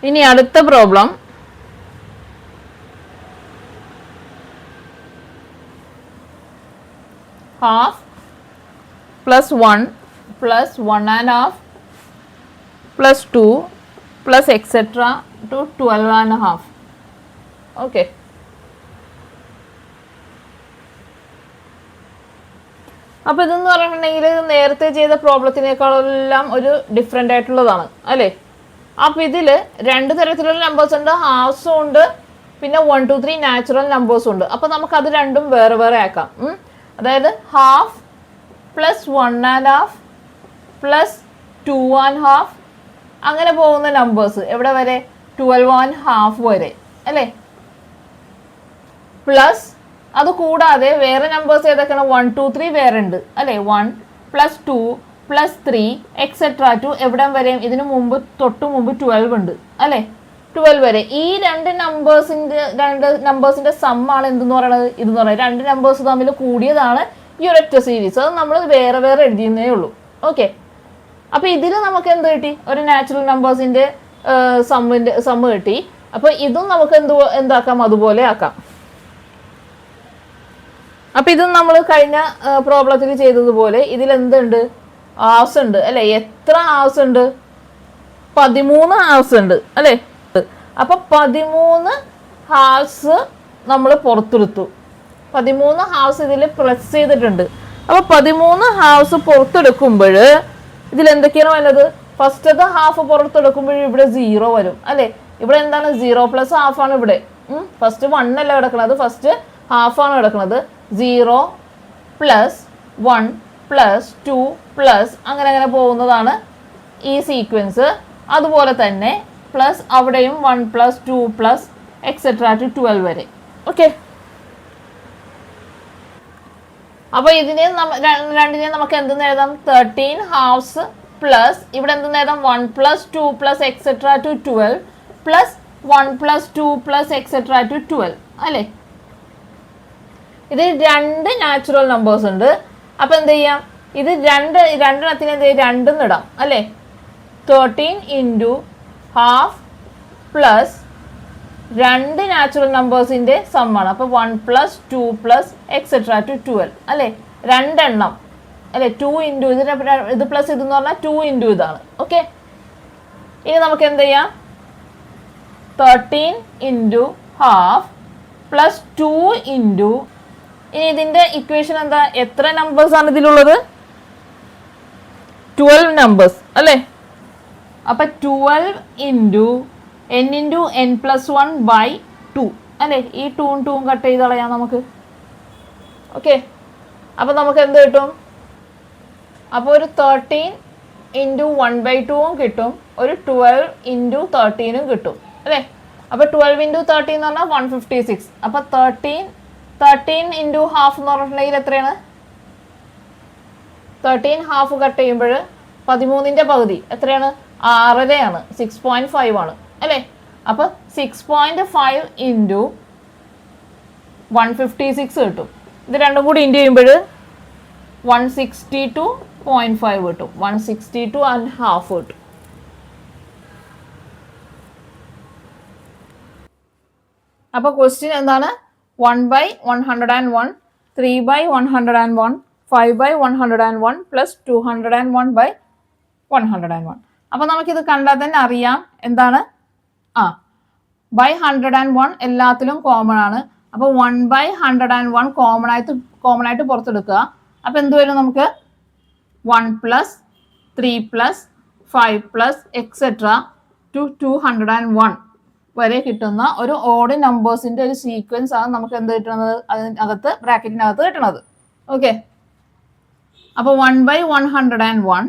ഇനി അടുത്ത problem half plus 1 plus 1 and half plus 2 plus etc. to 12 and a half. Okay. അപ്പോൾ ഇതെന്ന് പറഞ്ഞിട്ടുണ്ടെങ്കിൽ നേരത്തെ ചെയ്ത പ്രോബ്ലത്തിനേക്കാളെല്ലാം ഒരു ഡിഫറെൻ്റ് ആയിട്ടുള്ളതാണ് അല്ലേ. അപ്പോൾ ഇതിൽ രണ്ട് തരത്തിലുള്ള നമ്പേഴ്സ് ഉണ്ട്, ഹാഫ്സും ഉണ്ട്, പിന്നെ 1 2 3 നാച്ചുറൽ നമ്പേഴ്സും ഉണ്ട്. അപ്പോൾ നമുക്കത് രണ്ടും വേറെ വേറെ ആക്കാം. അതായത് half plus 1 and half plus 2 and half അങ്ങനെ പോകുന്ന നമ്പേഴ്സ് എവിടെ വരെ 12 and half വരെ അല്ലേ. പ്ലസ് അത് കൂടാതെ വേറെ നമ്പേഴ്സ് ഏതൊക്കെയാണ് 1 2 3 വേറെ ഉണ്ട് അല്ലേ. 1 പ്ലസ് 2 പ്ലസ് 3 എക്സെട്ര ടു എവിടം വരെയും ഇതിനു മുമ്പ് തൊട്ട് മുമ്പ് 12 ഉണ്ട് അല്ലേ. 12 വരെ ഈ രണ്ട് നമ്പേഴ്സിന്റെ സമ്മാണ് എന്തെന്ന് പറയുന്നത് ഇതെന്ന് പറയുന്നത്. രണ്ട് നമ്പേഴ്സ് തമ്മിൽ കൂടിയതാണ് ഈ ഒരൊറ്റ സീരീസ്. അത് നമ്മൾ വേറെ വേറെ എഴുതിയെന്നേ ഉള്ളൂ. ഓക്കെ. അപ്പോൾ ഇതിൽ നമുക്ക് എന്ത് കിട്ടി, ഒരു നാച്ചുറൽ നമ്പേഴ്സിന്റെ സമ്മ് കിട്ടി. അപ്പോൾ ഇതും നമുക്ക് എന്താക്കാം, അതുപോലെ ആക്കാം. അപ്പോൾ ഇതും നമ്മൾ കഴിഞ്ഞ പ്രോബ്ലത്തിൽ ചെയ്തതുപോലെ ഇതിൽ എന്തുണ്ട്, ഹാവ്സ് ഉണ്ട് അല്ലേ. എത്ര ഹാവ്സ് ഉണ്ട്, 13 ഹാവ്സ് ഉണ്ട് അല്ലേ. അപ്പോൾ 13 ഹാവ്സ് നമ്മൾ പുറത്തെടുത്തു. 13 ഹാവ്സ് ഇതിൽ പ്ലസ് ചെയ്തിട്ടുണ്ട്. അപ്പോൾ 13 ഹാവ്സ് പുറത്തെടുക്കുമ്പോൾ ഇതിൽ എന്തൊക്കെയാണ് വരുന്നത്, ഫസ്റ്റത്തെ ഹാഫ് പുറത്തെടുക്കുമ്പോൾ ഇവിടെ 0 വരും അല്ലേ. ഇവിടെ എന്താണ് 0 പ്ലസ് ഹാഫാണ് ഇവിടെ. ഫസ്റ്റ് 1 അല്ല കിടക്കുന്നത്, ഫസ്റ്റ് ഹാഫാണ് കിടക്കുന്നത്. 0 പ്ലസ് 1 പ്ലസ് 2 പ്ലസ് അങ്ങനെ അങ്ങനെ പോകുന്നതാണ് ഈ സീക്വൻസ്. അതുപോലെ തന്നെ പ്ലസ് അവിടെയും 1 പ്ലസ് 2 പ്ലസ് എക്സെട്ര ടു 12 വരെ. ഓക്കെ. അപ്പോൾ ഇതിനെ രണ്ടിനെ നമുക്ക് എന്തെന്ന് എഴുതാം, 13 ഹാഫ്സ് പ്ലസ് ഇവിടെ എന്തെന്ന് എഴുതാം 1 plus 2 plus etcetera to 12 plus 1 plus 2 plus etcetera to 12 അല്ലേ. ഇത് രണ്ട് നാച്ചുറൽ നമ്പേഴ്സ് ഉണ്ട്. അപ്പോൾ എന്ത് ചെയ്യാം, ഇത് രണ്ടെണ്ണത്തിന് എന്ത് ചെയ്യും, 2 ഇടാം അല്ലേ. 13 ഇൻറ്റു ഹാഫ് പ്ലസ് രണ്ട് നാച്ചുറൽ നമ്പേഴ്സിൻ്റെ സമ്മാണ്. അപ്പോൾ 1 പ്ലസ് 2 പ്ലസ് എക്സെട്ര ടു 12 അല്ലേ. രണ്ടെണ്ണം അല്ലേ. 2 ഇൻറ്റു ഇത് പ്ലസ് ഇതെന്ന് പറഞ്ഞാൽ 2 ഇൻറ്റു ഇതാണ്. ഓക്കെ. ഇനി നമുക്ക് എന്ത് ചെയ്യാം, 13 ഇൻറ്റു ഹാഫ് പ്ലസ് 2 ഇൻറ്റു ഇനി ഇതിൻ്റെ ഇക്വേഷൻ എന്താ, എത്ര നമ്പേഴ്സാണ് ഇതിലുള്ളത്, 12 നമ്പേഴ്സ് അല്ലേ. അപ്പം 12 ഇൻറ്റു n പ്ലസ് 1 ബൈ 2 അല്ലേ. ഈ 2ഉം 2ഉം കട്ട് ചെയ്ത് കളയാം നമുക്ക്. ഓക്കെ. അപ്പം നമുക്ക് എന്ത് കിട്ടും, അപ്പോൾ ഒരു 13 ഇൻറ്റു 1/2ഉം കിട്ടും, ഒരു 12 ഇൻറ്റു 13ഉം കിട്ടും അല്ലേ. അപ്പോൾ 12 ഇൻറ്റു 13 എന്ന് പറഞ്ഞാൽ 156. അപ്പോൾ 13 ഇൻറ്റു ഹാഫ് എന്ന് പറഞ്ഞിട്ടുണ്ടെങ്കിൽ എത്രയാണ്, 13 ഹാഫ് കട്ട് ചെയ്യുമ്പോൾ 13ൻ്റെ പകുതി എത്രയാണ്, 6.5 6.5 ആണ് അല്ലേ. അപ്പോൾ 6.5 ഇൻറ്റു 156 കിട്ടും. ഇത് രണ്ടും കൂടി ഇൻറ്റു ചെയ്യുമ്പോൾ 162.5 കിട്ടും. 162 and half കിട്ടും. അപ്പോൾ ക്വസ്റ്റ്യൻ എന്താണ്, 1/101, 3/101, 5/101 പ്ലസ് 201/101. അപ്പോൾ നമുക്കിത് കണ്ടാൽ തന്നെ അറിയാം എന്താണ്, ബൈ 101 എല്ലാത്തിലും കോമൺ ആണ്. അപ്പോൾ 1/101 കോമൺ ആയിട്ട് പുറത്തെടുക്കുക. അപ്പോൾ എന്ത് വരും, നമുക്ക് 1 plus 3 plus 5 plus etcetera to 201 വരെ കിട്ടുന്ന ഒരു ഓഡ് നമ്പേഴ്സിൻ്റെ ഒരു സീക്വൻസ് ആണ് നമുക്ക് എന്ത് കിട്ടുന്നത്, അതിനകത്ത് ബ്രാക്കറ്റിനകത്ത് കിട്ടുന്നത്. ഓക്കെ. അപ്പോൾ 1/101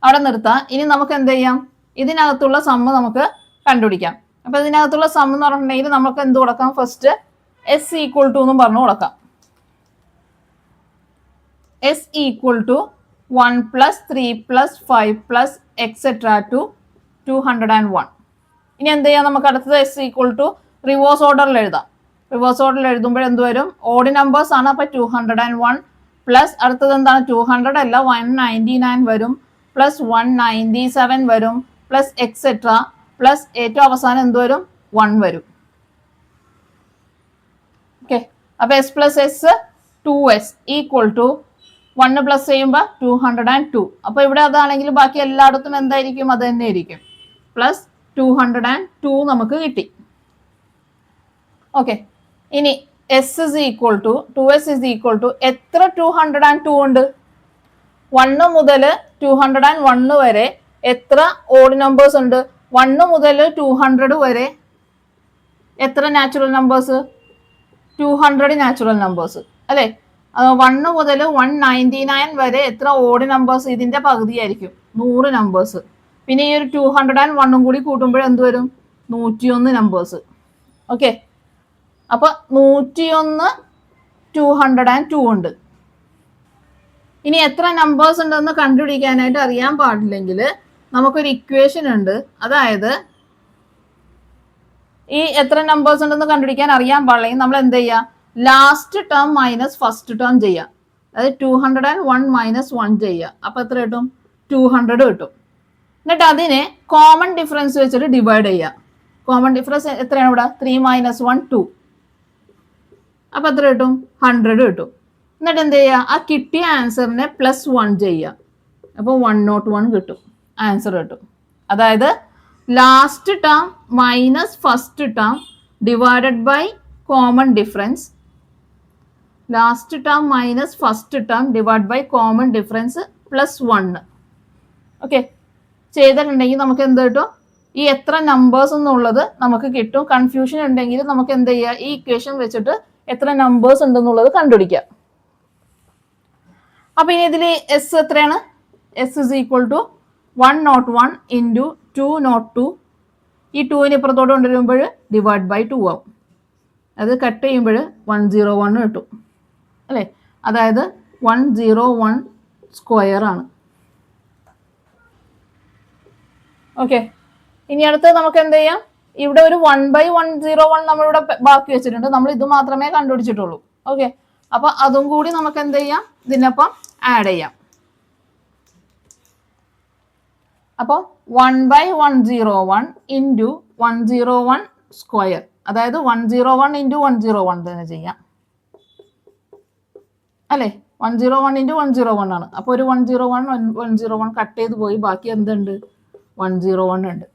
അവിടെ നിർത്താം. ഇനി നമുക്ക് എന്ത് ചെയ്യാം, ഇതിനകത്തുള്ള സമ്മ് നമുക്ക് കണ്ടുപിടിക്കാം. അപ്പോൾ ഇതിനകത്തുള്ള സമ്മ് എന്ന് പറഞ്ഞിട്ടുണ്ടെങ്കിൽ നമുക്ക് എന്ത് കൊടുക്കാം, ഫസ്റ്റ് S ഈക്വൽ ടു എന്നും പറഞ്ഞു കൊടുക്കാം. S equal to 1 plus 3 plus 5 plus etcetera to 201. ഇനി എന്ത് ചെയ്യാം, നമുക്ക് അടുത്തത് S ഈക്വൽ ടു റിവേഴ്സ് ഓർഡറിൽ എഴുതാം. റിവേഴ്സ് ഓർഡറിൽ എഴുതുമ്പോൾ എന്ത് വരും, ഓഡ് നമ്പേഴ്സ് ആണ്. അപ്പോൾ 201 പ്ലസ് അടുത്തത് എന്താണ്, 200 അല്ല 199 വരും, പ്ലസ് 197 വരും, പ്ലസ് എക്സെട്ര പ്ലസ് ഏറ്റവും അവസാനം എന്ത് വരും 1 വരും. ഓക്കെ, അപ്പൊ S plus S 2s equal to 1 plus ചെയ്യുമ്പോൾ 202. അപ്പൊ ഇവിടെ അതാണെങ്കിൽ ബാക്കി എല്ലായിടത്തും എന്തായിരിക്കും, അത് തന്നെ ആയിരിക്കും. പ്ലസ് 202 നമുക്ക് കിട്ടി. ഓക്കെ, ഇനി S is equal to 2s is equal to എത്ര 202 ഉണ്ട്? 1 മുതൽ 201 വരെ എത്ര ഓഡ് നമ്പേഴ്സ് ഉണ്ട്? 1 മുതൽ 200 വരെ എത്ര നാച്ചുറൽ നമ്പേഴ്സ്? 200 നാച്ചുറൽ നമ്പേഴ്സ് അല്ലേ? 1 മുതൽ 199 വരെ എത്ര ഓഡ് നമ്പേഴ്സ്? ഇതിന്റെ പകുതിയായിരിക്കും, 100 നമ്പേഴ്സ്. പിന്നെ ഈ ഒരു 201 കൂടി കൂട്ടുമ്പോൾ എന്ത് വരും? 101 നമ്പേഴ്സ്. ഓക്കെ, അപ്പൊ 101 202 ഉണ്ട്. ഇനി എത്ര നമ്പേഴ്സ് ഉണ്ടെന്ന് കണ്ടുപിടിക്കാനായിട്ട് അറിയാൻ പാടില്ലെങ്കിൽ നമുക്കൊരു ഇക്വേഷൻ ഉണ്ട്. അതായത് ഈ എത്ര നമ്പേഴ്സ് ഉണ്ടെന്ന് കണ്ടുപിടിക്കാൻ അറിയാൻ പാടില്ലെങ്കിൽ നമ്മൾ എന്ത് ചെയ്യുക? Last term minus first term ചെയ്യുക. അതായത് 201 മൈനസ് 1 ചെയ്യുക. അപ്പൊ എത്ര കിട്ടും? 200 കിട്ടും. എന്നിട്ട് അതിനെ കോമൺ ഡിഫറൻസ് വെച്ചിട്ട് ഡിവൈഡ് ചെയ്യുക. കോമൺ ഡിഫറൻസ് എത്രയാണ് ഇവിടെ? 3 മൈനസ് 1 2. അപ്പൊ എത്ര കിട്ടും? 100 കിട്ടും. എന്നിട്ട് എന്ത് ചെയ്യുക? ആ കിട്ടിയ ആൻസറിനെ പ്ലസ് 1 ചെയ്യുക. അപ്പോൾ 101 കിട്ടും, ആൻസർ കിട്ടും. അതായത് last term minus first term divided by common difference. Last term minus first term divide by common difference plus 1. Okay, ചെയ്തിട്ടുണ്ടെങ്കിൽ നമുക്ക് എന്ത് കിട്ടും? ഈ എത്ര നമ്പേഴ്സ് എന്നുള്ളത് നമുക്ക് കിട്ടും. കൺഫ്യൂഷൻ ഉണ്ടെങ്കിൽ നമുക്ക് എന്ത് ചെയ്യുക? ഈ ഇക്വേഷൻ വെച്ചിട്ട് എത്ര നമ്പേഴ്സ് ഉണ്ടെന്നുള്ളത് കണ്ടുപിടിക്കാം. അപ്പൊ ഇനി ഇതിൽ എസ് എത്രയാണ്? S is equal to 101 into 202. ഈ 2ന് ഇപ്പുറത്തോട്ട് കൊണ്ടുവരുമ്പോൾ ഡിവൈഡ് ബൈ 2 ആവും. അത് കട്ട് ചെയ്യുമ്പോൾ 101 കിട്ടും അല്ലേ? അതായത് 101 സ്ക്വയർ ആണ്. ഓക്കെ, ഇനി അടുത്ത് നമുക്ക് എന്ത് ചെയ്യാം? ഇവിടെ ഒരു 1/101 നമ്മളിവിടെ ബാക്കി വെച്ചിട്ടുണ്ട്. നമ്മൾ ഇത് മാത്രമേ കണ്ടുപിടിച്ചിട്ടുള്ളൂ. ഓക്കെ, അപ്പൊ അതും കൂടി നമുക്ക് എന്ത് ചെയ്യാം? ഇതിനൊപ്പം ആഡ് ചെയ്യാം. അപ്പോൾ 1/101 ഇൻറ്റു 101 സ്ക്വയർ, അതായത് 101 ഇൻറ്റു 101 തന്നെ ചെയ്യാം അല്ലേ? 101 ഇൻറ്റു 101 ആണ്. അപ്പോൾ ഒരു 101 101 കട്ട് ചെയ്ത് പോയി, ബാക്കി എന്തുണ്ട്? 101 ഉണ്ട്.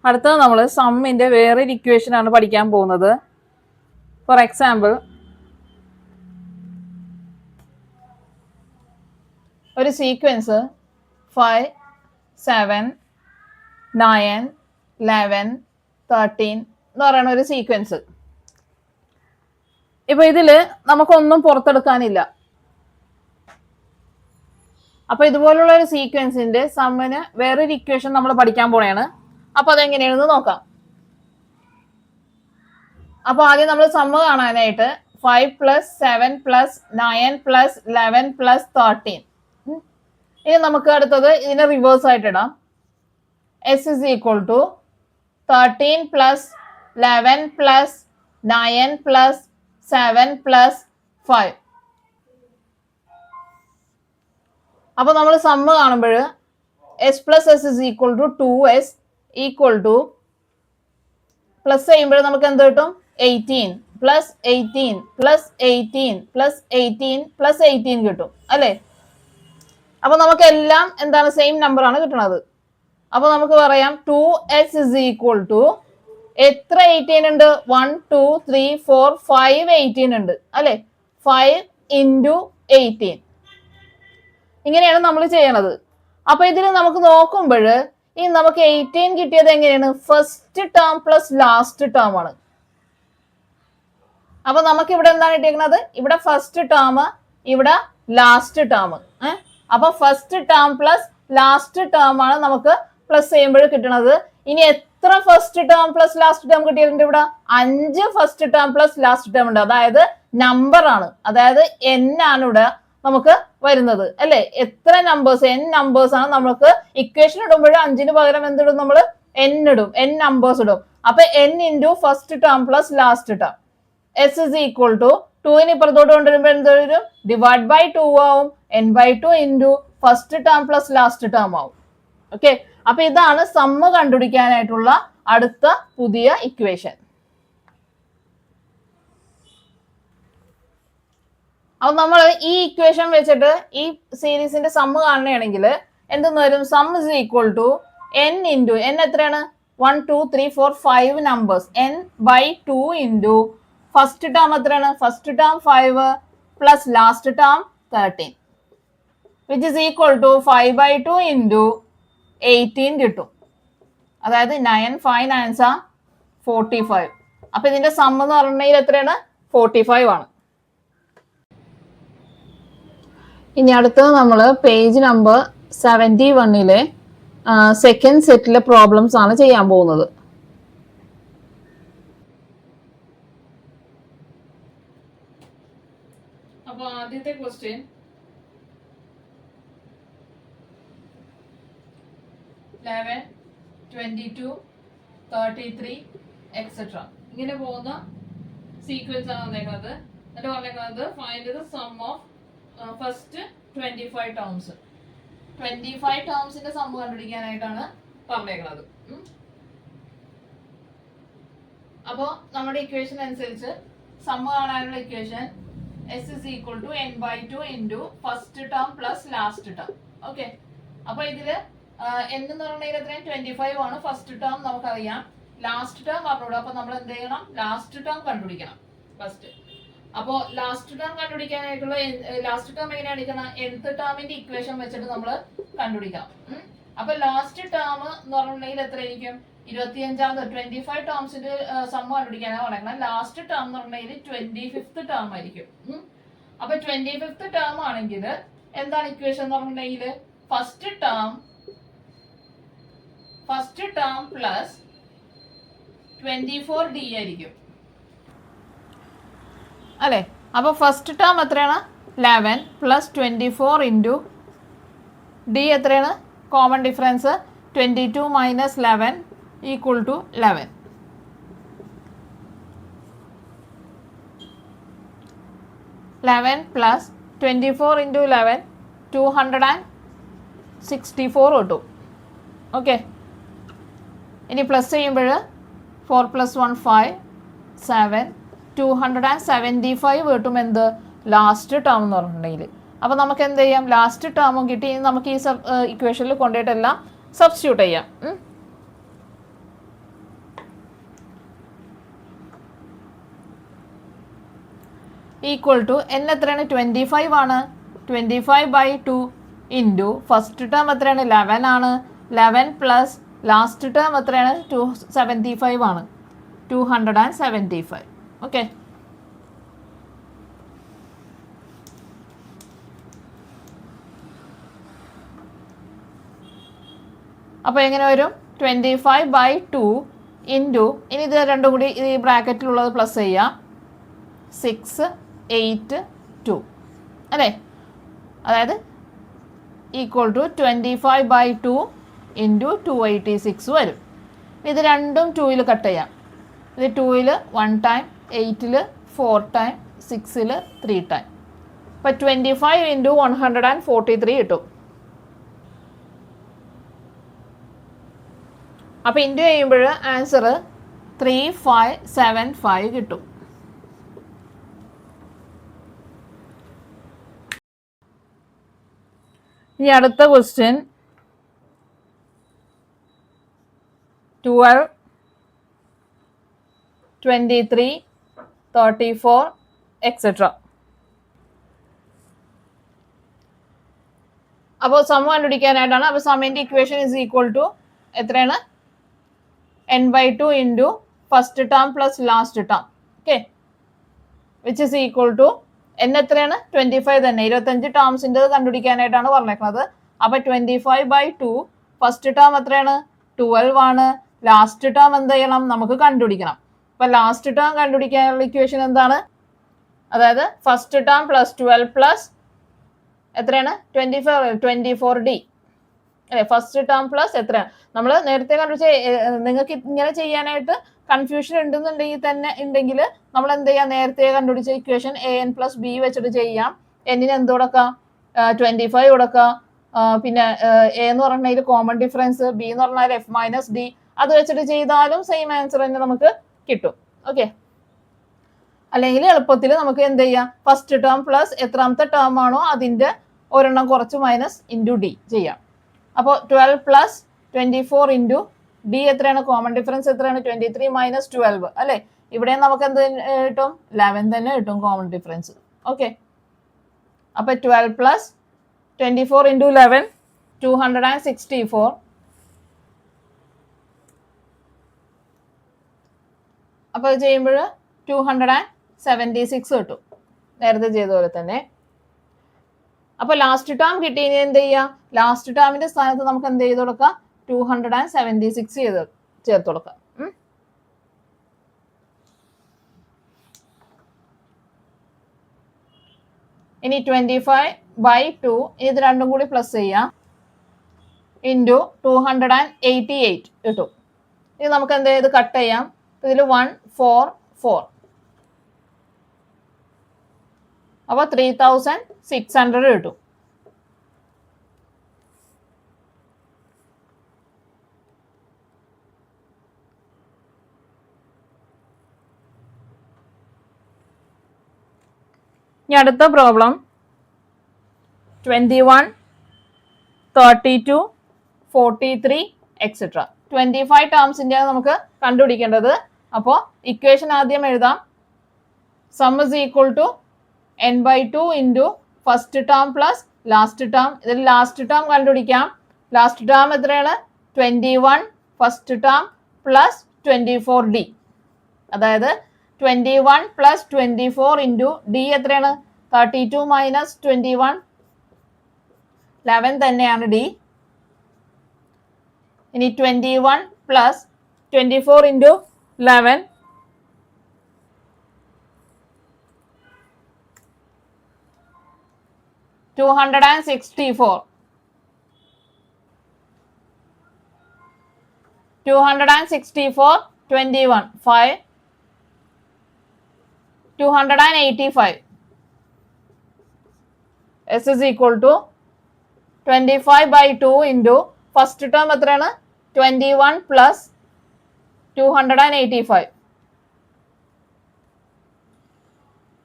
അടുത്തത് നമ്മൾ സമ്മിന്റെ വേറൊരു ഇക്വേഷൻ ആണ് പഠിക്കാൻ പോകുന്നത്. ഫോർ എക്സാമ്പിൾ, ഒരു സീക്വൻസ് 5 7 9 11 13 എന്ന് പറയുന്ന ഒരു സീക്വൻസ്. ഇപ്പൊ ഇതില് നമുക്കൊന്നും പുറത്തെടുക്കാനില്ല. അപ്പൊ ഇതുപോലുള്ള ഒരു സീക്വൻസിന്റെ സമ്മിന് വേറൊരു ഇക്വേഷൻ നമ്മൾ പഠിക്കാൻ പോണേണ്. അപ്പൊ അതെങ്ങനെയാണെന്ന് നോക്കാം. അപ്പൊ ആദ്യം നമ്മൾ സമ്മ് കാണാനായിട്ട് 5 + 7 + 9 + 11 + 13. ഇനി നമുക്ക് അടുത്തത് ഇതിനെ റിവേഴ്സ് ആയിട്ട് ഇടാം. S is equal to 13 + 11 + 9 + 7 + 5. അപ്പൊ നമ്മൾ സമ്മ് കാണുമ്പോൾ S plus S is equal to 2s equal to plus ചെയ്യുമ്പോൾ നമുക്ക് എന്ത് കിട്ടും? 18 + 18 + 18 + 18 + 18 കിട്ടും അല്ലേ? അപ്പൊ നമുക്ക് എല്ലാം എന്താണ്? സെയിം നമ്പർ ആണ് കിട്ടുന്നത്. അപ്പൊ നമുക്ക് പറയാം 2s ഇസ് ഈക്വൽ ടു എത്ര 18 ഉണ്ട്? 1 2 3 4 5 18 ഉണ്ട് അല്ലെ? 5 × 18. ഇങ്ങനെയാണ് നമ്മൾ ചെയ്യണത്. അപ്പൊ ഇതിൽ നമുക്ക് നോക്കുമ്പോൾ ഈ നമുക്ക് 18 കിട്ടിയത് എങ്ങനെയാണ്? First term plus last term ആണ്. അപ്പൊ നമുക്ക് ഇവിടെ എന്താണ് കിട്ടിയിരിക്കുന്നത്? ഇവിടെ ഫസ്റ്റ് ടേം, ഇവിടെ ലാസ്റ്റ് ടേം. അപ്പൊ first term plus last term ആണ് നമുക്ക് പ്ലസ് ചെയ്യുമ്പോൾ കിട്ടുന്നത്. ഇനി എത്ര first term plus last term കിട്ടിയിട്ടുണ്ട്? ഇവിടെ 5 first term plus last term ഉണ്ട്. അതായത് നമ്പർ ആണ്, അതായത് n ആണ് ഇവിടെ നമുക്ക് വരുന്നത് അല്ലെ? എത്ര നമ്പേഴ്സ്? n നമ്പേഴ്സ് ആണ്. നമുക്ക് ഇക്വേഷൻ ഇടുമ്പോൾ 5ന് പകരം എന്തിടും? നമ്മൾ n ഇടും, n നമ്പേഴ്സ് ഇടും. അപ്പൊ n × first term plus last term. s is equal to 2 ഇപ്പുറത്തോട്ട് കൊണ്ടുവരുമ്പോൾ എന്ത് വരും? ഡിവൈഡ് ബൈ 2 ആവും. n/2 into first term plus last term ആവും. ഓക്കെ, അപ്പൊ ഇതാണ് സമ്മ് കണ്ടുപിടിക്കാനായിട്ടുള്ള അടുത്ത പുതിയ ഇക്വേഷൻ. അപ്പൊ നമ്മൾ ഈ ഇക്വേഷൻ വെച്ചിട്ട് ഈ സീരീസിന്റെ സമ്മ് കാണുകയാണെങ്കിൽ എന്തെന്ന് വരും? Sum is equal to n into n എത്രയാണ്? 1 2 3 4 5 numbers n/2 into first term എത്രയാണ്? First term 5 plus last term 13 which is equal to 5/2 into 18 കിട്ടും. അതായത് 9 5 9 45. അപ്പൊ ഇതിന്റെ സം എന്ന് പറഞ്ഞാൽ എത്രയാണ്? 45 ആണ്. ഇനി അടുത്തത് നമ്മൾ പേജ് നമ്പർ 71 സെക്കൻഡ് സെറ്റിലെ പ്രോബ്ലംസ് ആണ് ചെയ്യാൻ പോകുന്നത്. അപ്പോൾ ആദ്യത്തെ ക്വസ്റ്റ്യൻ ലെവൻ 22 33 എക്സെട്ര ഇങ്ങനെ പോകുന്ന സീക്വൻസ് ആണ് വന്നേക്കുന്നത്. എന്നിട്ട് പറഞ്ഞേക്കുന്നത് find the sum of first 25 terms. 25 ടേംസിന്റെ സം കണ്ടുപിടിക്കാനായിട്ടാണ് പറഞ്ഞേക്കുന്നത്. അപ്പോൾ നമ്മുടെ ഇക്വേഷൻ അനുസരിച്ച് സം കാണാനുള്ള equation s is equal to n/2 into first term plus last term. Okay, അപ്പൊ ഇതില് എന്ന് പറഞ്ഞാൽ എത്രയും 25 ആണ്. ഫസ്റ്റ് ടേം നമുക്കറിയാം, ലാസ്റ്റ് ടേം പറഞ്ഞോളൂ. അപ്പൊ നമ്മൾ എന്ത് ചെയ്യണം? ലാസ്റ്റ് ടേം കണ്ടുപിടിക്കണം ഫസ്റ്റ്. അപ്പോൾ ലാസ്റ്റ് ടേം കണ്ടുപിടിക്കാനായിട്ടുള്ള ലാസ്റ്റ് ടേം എങ്ങനെയാണ് എടുക്കണം? nth ടേമിന്റെ ഇക്വേഷൻ വെച്ചിട്ട് നമ്മൾ കണ്ടുപിടിക്കാം. അപ്പൊ ലാസ്റ്റ് ടേം എന്ന് പറഞ്ഞിട്ടുണ്ടെങ്കിൽ എത്രയായിരിക്കും? 25ാമത് 25 ടേംസിന്റെ സം കണ്ടുപിടിക്കാനാണ് പറയുന്നത്. ലാസ്റ്റ് ടേം എന്ന് പറഞ്ഞിട്ടുണ്ടെങ്കിൽ 25th ടേം ആയിരിക്കും. അപ്പൊ 25th ടേം ആണെങ്കിൽ എന്താണ് ഇക്വേഷൻ എന്ന് പറഞ്ഞിട്ടുണ്ടെങ്കിൽ ഫസ്റ്റ് ടേം പ്ലസ് 24d ആയിരിക്കും അല്ലെ? അപ്പൊ ഫസ്റ്റ് ടേം എത്രയാണ്? 11 പ്ലസ് 24 ഇൻറ്റു ഡി എത്രയാണ്? Common difference 22 minus 11 equal to 11. 11 plus 24 into 11 264 കിട്ടും. ഓക്കെ, ഇനി പ്ലസ് ചെയ്യുമ്പോൾ 4 + 1 5 7 275 കിട്ടും. എന്ത്? ലാസ്റ്റ് ടേം എന്ന് പറഞ്ഞിട്ടുണ്ടെങ്കിൽ. അപ്പോൾ നമുക്ക് എന്ത് ചെയ്യാം? ലാസ്റ്റ് ടേമും കിട്ടി. നമുക്ക് ഈ ഇക്വേഷനിൽ കൊണ്ടുപോയിട്ടെല്ലാം സബ്സ്റ്റിറ്റ്യൂട്ട് ചെയ്യാം. ഈക്വൽ ടു n എത്രയാണ്? 25 ആണ്. 25/2 ഇൻറ്റു ഫസ്റ്റ് ടേം എത്രയാണ്? 11 ആണ്. 11 പ്ലസ് ലാസ്റ്റ് ടേം എത്രയാണ്? 275 ആണ്. 275. ഓക്കെ, അപ്പോൾ എങ്ങനെ വരും? 25/2 ഇൻറ്റു, ഇനി ഇത് രണ്ടും കൂടി ഈ ബ്രാക്കറ്റിലുള്ളത് പ്ലസ് ചെയ്യാം, 6 8 2 അല്ലേ? അതായത് ഈക്വൽ ടു 25/2 ഇൻറ്റു 286 വരും. ഇത് രണ്ടും 2ൽ കട്ട് ചെയ്യാം. ഇത് 2ൽ 1 ടൈം, 8ൽ 4 ടൈം, 6ൽ 3 ടൈം. അപ്പോൾ 25 ഇൻറ്റു 143 കിട്ടും. അപ്പോൾ ഇൻറ്റു ചെയ്യുമ്പോൾ ആൻസർ 3575 കിട്ടും. ഇനി അടുത്ത ക്വസ്റ്റ്യൻ 12 23 34 എക്സെട്ര. അപ്പോൾ സം കണ്ടുപിടിക്കാനായിട്ടാണ്. അപ്പോൾ സമ്മിൻ്റെ ഇക്വേഷൻ ഇസ് ഈക്വൽ ടു എത്രയാണ്? n/2 into first term plus last term. Okay, which is equal to n എത്രയാണ്? 25 തന്നെ. 25 ടേംസിൻ്റെ കണ്ടുപിടിക്കാനായിട്ടാണ് പറഞ്ഞേക്കുന്നത്. അപ്പോൾ 25/2 ഫസ്റ്റ് ടേം എത്രയാണ്? 12 ആണ്. ലാസ്റ്റ് ടേം എന്ത് ചെയ്യണം? നമുക്ക് കണ്ടുപിടിക്കണം. അപ്പോൾ ലാസ്റ്റ് ടേം കണ്ടുപിടിക്കാനുള്ള ഇക്വേഷൻ എന്താണ്? അതായത് ഫസ്റ്റ് ടേം പ്ലസ് 12 പ്ലസ് എത്രയാണ്? 24d അല്ലേ? ഫസ്റ്റ് ടേം പ്ലസ് എത്രയാണ്? നമ്മൾ നേരത്തെ കണ്ടുപിടിച്ച, നിങ്ങൾക്ക് ഇങ്ങനെ ചെയ്യാനായിട്ട് കൺഫ്യൂഷൻ ഉണ്ടെങ്കിൽ നമ്മൾ എന്ത് ചെയ്യാം, നേരത്തെ കണ്ടുപിടിച്ച ഇക്വേഷൻ an + b വെച്ചിട്ട് ചെയ്യാം. എന്നിന് എന്ത് കൊടുക്കാം, 25 കൊടുക്കാം. പിന്നെ a എന്ന് പറഞ്ഞാൽ കോമൺ ഡിഫറൻസ്, b എന്ന് പറഞ്ഞാൽ f - d, അത് വെച്ചിട്ട് ചെയ്താലും സെയിം ആൻസർ തന്നെ നമുക്ക് കിട്ടും. ഓക്കെ. അല്ലെങ്കിൽ എളുപ്പത്തിൽ നമുക്ക് എന്ത് ചെയ്യാം, ഫസ്റ്റ് ടേം പ്ലസ് എത്രാമത്തെ ടേം ആണോ അതിന്റെ ഒരെണ്ണം കുറച്ച് മൈനസ് ഇൻറ്റു ഡി ചെയ്യാം. അപ്പോൾ 12 + 24 ഇൻറ്റു ഡി എത്രയാണ്, കോമൺ ഡിഫറൻസ് എത്രയാണ്, 23 - 12 അല്ലേ. ഇവിടെ നമുക്ക് എന്ത് കിട്ടും, 11 തന്നെ കിട്ടും കോമൺ ഡിഫറൻസ്. ഓക്കെ. അപ്പൊ 12 + 24 ഇൻറ്റു 11 264. അപ്പൊ അത് ചെയ്യുമ്പോൾ 276 കിട്ടും, നേരത്തെ ചെയ്ത പോലെ തന്നെ. അപ്പൊ ലാസ്റ്റ് ടേം കിട്ടിയതിന് എന്ത് ചെയ്യാം, ലാസ്റ്റ് ടേമിന്റെ സ്ഥാനത്ത് നമുക്ക് എന്ത് ചെയ്ത് കൊടുക്കാം, 276 ചേർത്ത് കൊടുക്കാം. ഇനി 25/2 ഇത് രണ്ടും കൂടി പ്ലസ് ചെയ്യാം, ഇൻറ്റു 288 കിട്ടും. ഇനി നമുക്ക് എന്ത് ചെയ്ത് കട്ട് ചെയ്യാം, ഇതിൽ 144, അപ്പോൾ 3600 കിട്ടും. ഇനി അടുത്ത പ്രോബ്ലം 21, 32, 43 എക്സെട്ര. 25 ടേംസിന്റെ നമുക്ക് കണ്ടുപിടിക്കേണ്ടത്. അപ്പോൾ ഇക്വേഷൻ ആദ്യം എഴുതാം. Sum is equal to n/2 into first term plus last term. ഇതിൽ ലാസ്റ്റ് ടേം കണ്ടുപിടിക്കാം. ലാസ്റ്റ് ടേം എത്രയാണ്, 21 ഫസ്റ്റ് ടേം പ്ലസ് 24d. അതായത് 21 + 24 ഇൻറ്റു ഡി എത്രയാണ്, 32 - 21, 11 തന്നെയാണ് ഡി. ഇനി 21 + 24 into 11 264. 264 21 5 285. S is equal to 25/2 into first term എത്രയാണ്, 21 + 285.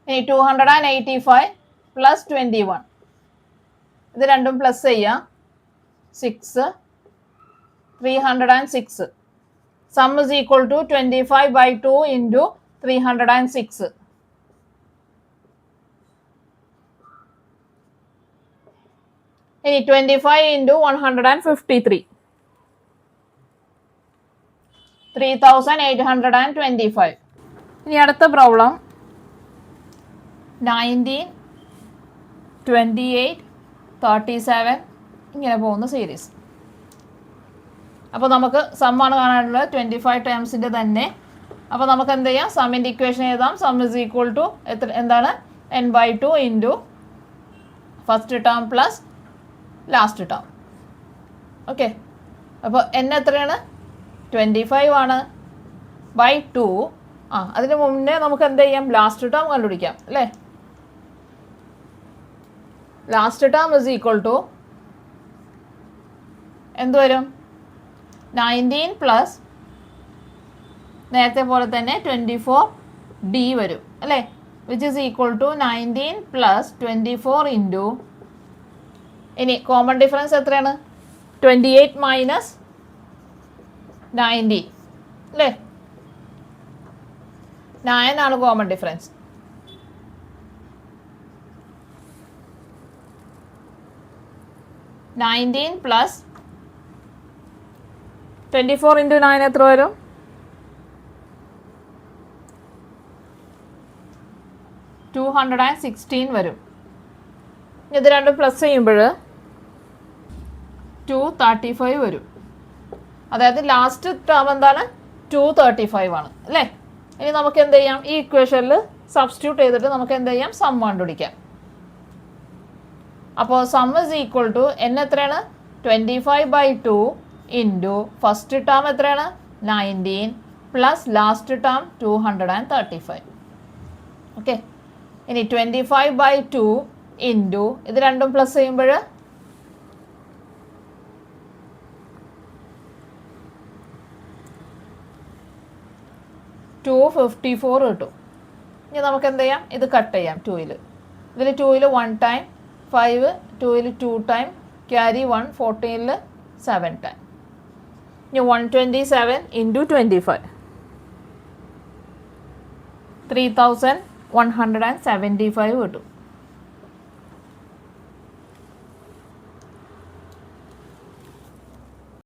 ഇനി 285 + 21 ഇത് രണ്ടും പ്ലസ് ചെയ്യാം, 6 306. Sum is equal to 25/2 into 306. ഇനി 25 ഇൻറ്റു 153 3825. ഇനി അടുത്ത പ്രോബ്ലം 19, 28, 37 ഇങ്ങനെ പോകുന്ന സീരീസ്. അപ്പോൾ നമുക്ക് സമ്മാണ് കാണാനുള്ളത് 25 ടേംസിൻ്റെ തന്നെ. അപ്പോൾ നമുക്ക് എന്ത് ചെയ്യാം, സമ്മിൻ്റെ ഇക്വേഷൻ എഴുതാം. സം ഇസ് ഈക്വൽ ടു എന്താണ്, n/2 into first term plus last term. Okay. അപ്പോൾ n എത്രയാണ്, 25 ആണ്, /2. അതിന് മുന്നേ നമുക്ക് എന്ത് ചെയ്യാം, ലാസ്റ്റ് ടേം കണ്ടുപിടിക്കാം അല്ലേ. Last term is equal to എന്ത് വരും, 19 പ്ലസ് നേരത്തെ പോലെ തന്നെ 24d വരും അല്ലേ, which is equal to 19 + 24 into, ഇനി കോമൺ ഡിഫറൻസ് എത്രയാണ്, 28 - 90 അല്ലേ, 9 ആണ് കോമൺ ഡിഫറൻസ്. +19 + 24 × 9 എത്ര വരും, 216 വരും. ഇത് രണ്ടും പ്ലസ് ചെയ്യുമ്പോൾ 235 വരും. അതായത് ലാസ്റ്റ് ടേം എന്താണ്, 235 ആണ് അല്ലേ. ഇനി നമുക്ക് എന്ത് ചെയ്യാം, ഈ ഇക്വേഷനിൽ സബ്സ്റ്റിറ്റ്യൂട്ട് ചെയ്തിട്ട് നമുക്ക് എന്ത് ചെയ്യാം, സം കണ്ടുപിടിക്കാം. അപ്പോൾ sum is equal to n എത്രയാണ്, 25/2 ഇൻറ്റു ഫസ്റ്റ് ടേം എത്രയാണ്, 19 പ്ലസ് ലാസ്റ്റ് ടേം 235. ഓക്കെ, ഇനി 25/2 ഇൻറ്റു ഇത് രണ്ടും പ്ലസ് ചെയ്യുമ്പോൾ 254 കിട്ടും. ഇനി നമുക്ക് എന്ത് ചെയ്യാം, ഇത് കട്ട് ചെയ്യാം. 2 ഇതിൽ 2 1 ടൈം, 5 2 2 ടൈം, ക്യാരി 1 14 7 ടൈം. ഇനി 127 ഇൻറ്റു 25 3175 കിട്ടും.